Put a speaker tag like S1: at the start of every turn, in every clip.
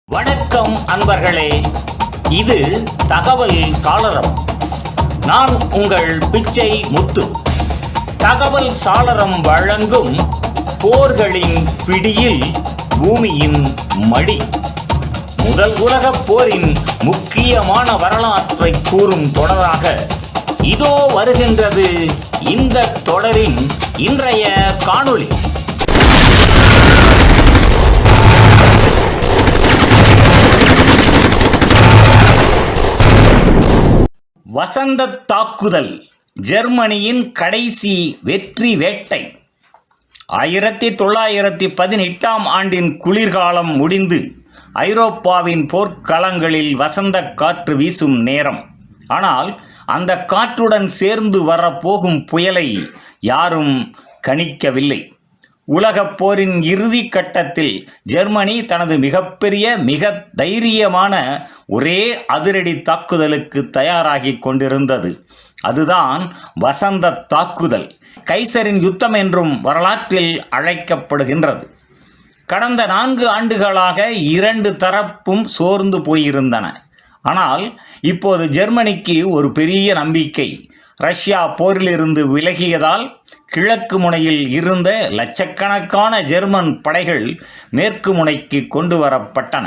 S1: வணக்கம் அன்பர்களே, இது தகவல் சாளரம். நான் உங்கள் பிச்சை முத்து. தகவல் சாளரம் வழங்கும் போர்களின் பிடியில் பூமியின் மடி. முதல் உலகப் போரின் முக்கியமான வரலாற்றை கூறும் தொடராக இதோ வருகின்றது இந்த தொடரின் இன்றைய காணொளி. வசந்த தாக்குதல், ஜெர்மனியின் கடைசி வெற்றி வேட்டை. 1918 ஆண்டின் குளிர்காலம் முடிந்து ஐரோப்பாவின் போர்க்களங்களில் வசந்த காற்று வீசும் நேரம். ஆனால் அந்த காற்றுடன் சேர்ந்து வரப்போகும் புயலை யாரும் கணிக்கவில்லை. உலகப் போரின் இறுதி கட்டத்தில் ஜெர்மனி தனது மிக தைரியமான ஒரே அதிரடி தாக்குதலுக்கு தயாராகி கொண்டிருந்தது. அதுதான் வசந்த தாக்குதல். கைசரின் யுத்தம் என்றும் வரலாற்றில் அழைக்கப்படுகின்றது. கடந்த 4 ஆண்டுகளாக 2 தரப்பும் சோர்ந்து போயிருந்தன. ஆனால் இப்போது ஜெர்மனிக்கு ஒரு பெரிய நம்பிக்கை. ரஷ்யா போரிலிருந்து விலகியதால் கிழக்கு முனையில் இருந்த லட்சக்கணக்கான ஜெர்மன் படைகள் மேற்கு முனைக்கு கொண்டு வரப்பட்டன.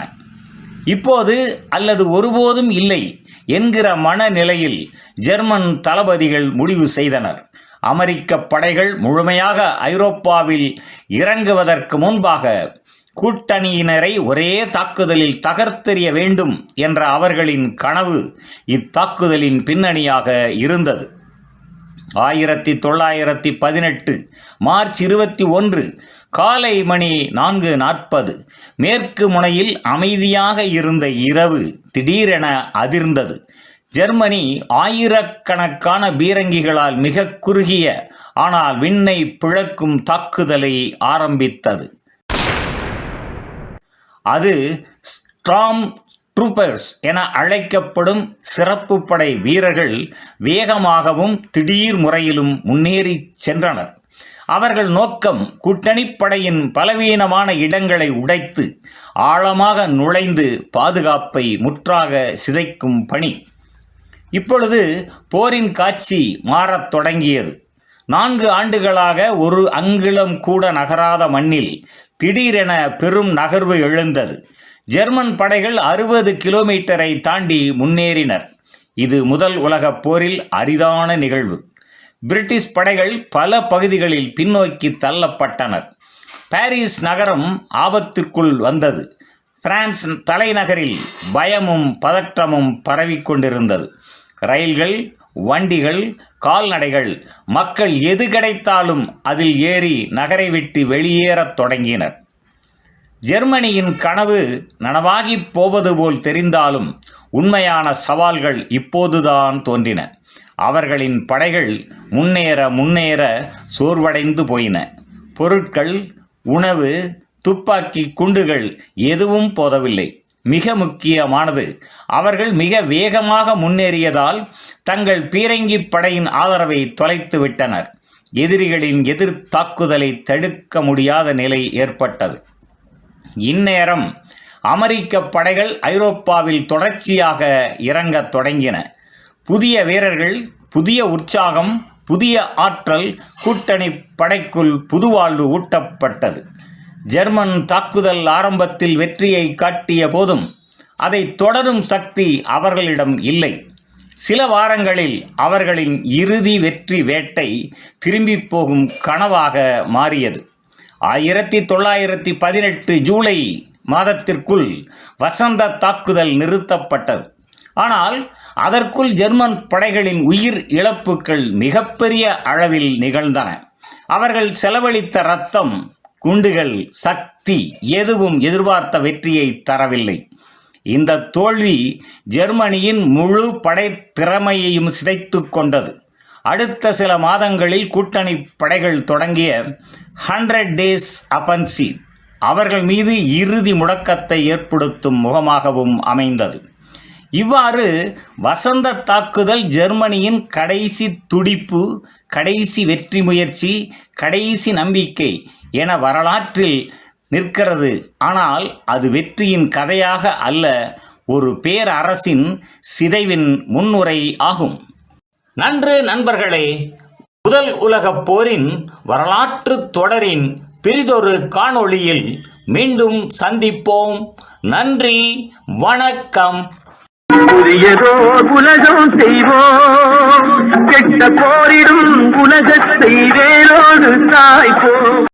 S1: இப்போது அல்லது ஒருபோதும் இல்லை என்கிற மனநிலையில் ஜெர்மன் தளபதிகள் முடிவு செய்தனர். அமெரிக்க படைகள் முழுமையாக ஐரோப்பாவில் இறங்குவதற்கு முன்பாக கூட்டணியினரை ஒரே தாக்குதலில் தகர்த்தெறிய வேண்டும் என்ற அவர்களின் கனவு இத்தாக்குதலின் பின்னணியாக இருந்தது. 1918 மார்ச் 21 காலை மணி 4:40 மேற்கு முனையில் அமைதியாக இருந்த இரவு திடீரென அதிர்ந்தது. ஜெர்மனி ஆயிரக்கணக்கான பீரங்கிகளால் மிக குறுகிய ஆனால் விண்ணை பிளக்கும் தாக்குதலை ஆரம்பித்தது. அது ஸ்டார்ம் ட்ரூப்பர்ஸ் என அழைக்கப்படும் சிறப்பு படை வீரர்கள் வேகமாகவும் திடீர் முறையிலும் முன்னேறி சென்றனர். அவர்கள் நோக்கம் கூட்டணிப்படையின் பலவீனமான இடங்களை உடைத்து ஆழமாக நுழைந்து பாதுகாப்பை முற்றாக சிதைக்கும் பணி. இப்பொழுது போரின் காட்சி மாறத் தொடங்கியது. 4 ஆண்டுகளாக ஒரு அங்குலம் கூட நகராத மண்ணில் திடீரென பெரும் நகர்வு எழுந்தது. ஜெர்மன் படைகள் 60 கிலோமீட்டரை தாண்டி முன்னேறினர். இது முதல் உலகப் போரில் அரிதான நிகழ்வு. பிரிட்டிஷ் படைகள் பல பகுதிகளில் பின்னோக்கி தள்ளப்பட்டனர். பாரிஸ் நகரம் ஆபத்திற்குள் வந்தது. பிரான்ஸ் தலைநகரில் பயமும் பதற்றமும் பரவிக்கொண்டிருந்தது. ரயில்கள், வண்டிகள், கால்நடைகள், மக்கள் எது கிடைத்தாலும் அதில் ஏறி நகரை விட்டு வெளியேறத் தொடங்கினர். ஜெர்மனியின் கனவு நனவாகி போவது போல் தெரிந்தாலும் உண்மையான சவால்கள் இப்போதுதான் தோன்றின. அவர்களின் படைகள் முன்னேற சோர்வடைந்து போயின. பொருட்கள், உணவு, துப்பாக்கி குண்டுகள் எதுவும் போதவில்லை. மிக முக்கியமானது, அவர்கள் மிக வேகமாக முன்னேறியதால் தங்கள் பீரங்கி படையின் ஆதரவை தொலைத்து விட்டனர். எதிரிகளின் எதிர் தாக்குதலை தடுக்க முடியாத நிலை ஏற்பட்டது. இந்நேரம் அமெரிக்க படைகள் ஐரோப்பாவில் தொடர்ச்சியாக இறங்கத் தொடங்கின. புதிய வீரர்கள், புதிய உற்சாகம், புதிய ஆற்றல், கூட்டணி படைக்குள் புதுவாழ்வு ஊட்டப்பட்டது. ஜெர்மன் தாக்குதல் ஆரம்பத்தில் வெற்றியை காட்டிய போதும் அதை தொடரும் சக்தி அவர்களிடம் இல்லை. சில வாரங்களில் அவர்களின் இறுதி வெற்றி வேட்டை திரும்பி போகும் கனவாக மாறியது. 1918 ஜூலை மாதத்திற்குள் வசந்த தாக்குதல் நிறுத்தப்பட்டது. ஆனால் அதற்குள் ஜெர்மன் படைகளின் உயிர் இழப்புகள் மிகப்பெரிய அளவில் நிகழ்ந்தன. அவர்கள் செலவழித்த இரத்தம், குண்டுகள், சக்தி எதுவும் எதிர்பார்த்த வெற்றியை தரவில்லை. இந்த தோல்வி ஜெர்மனியின் முழு படை திறமையையும் சிதைத்து கொண்டது. அடுத்த சில மாதங்களில் கூட்டணி படைகள் தொடங்கிய 100 Days Offensive அவர்கள் மீது இறுதி முடக்கத்தை ஏற்படுத்தும் முகமாகவும் அமைந்தது. இவ்வாறு வசந்த தாக்குதல் ஜெர்மனியின் கடைசி துடிப்பு, கடைசி வெற்றி முயற்சி, கடைசி நம்பிக்கை என வரலாற்றில் நிற்கிறது. ஆனால் அது வெற்றியின் கதையாக அல்ல, ஒரு பேரரசின் சிதைவின் முன்னுரை ஆகும். நன்று நண்பர்களே, முதல் உலகப் போரின் வரலாற்று தொடரின் பெரிதொரு காணொளியில் மீண்டும் சந்திப்போம். நன்றி, வணக்கம்.
S2: புதியதோர் உலகம் செய்வோம், கெட்ட போரிடும் உலகத்தை வேரோடு சாய்ப்போம்.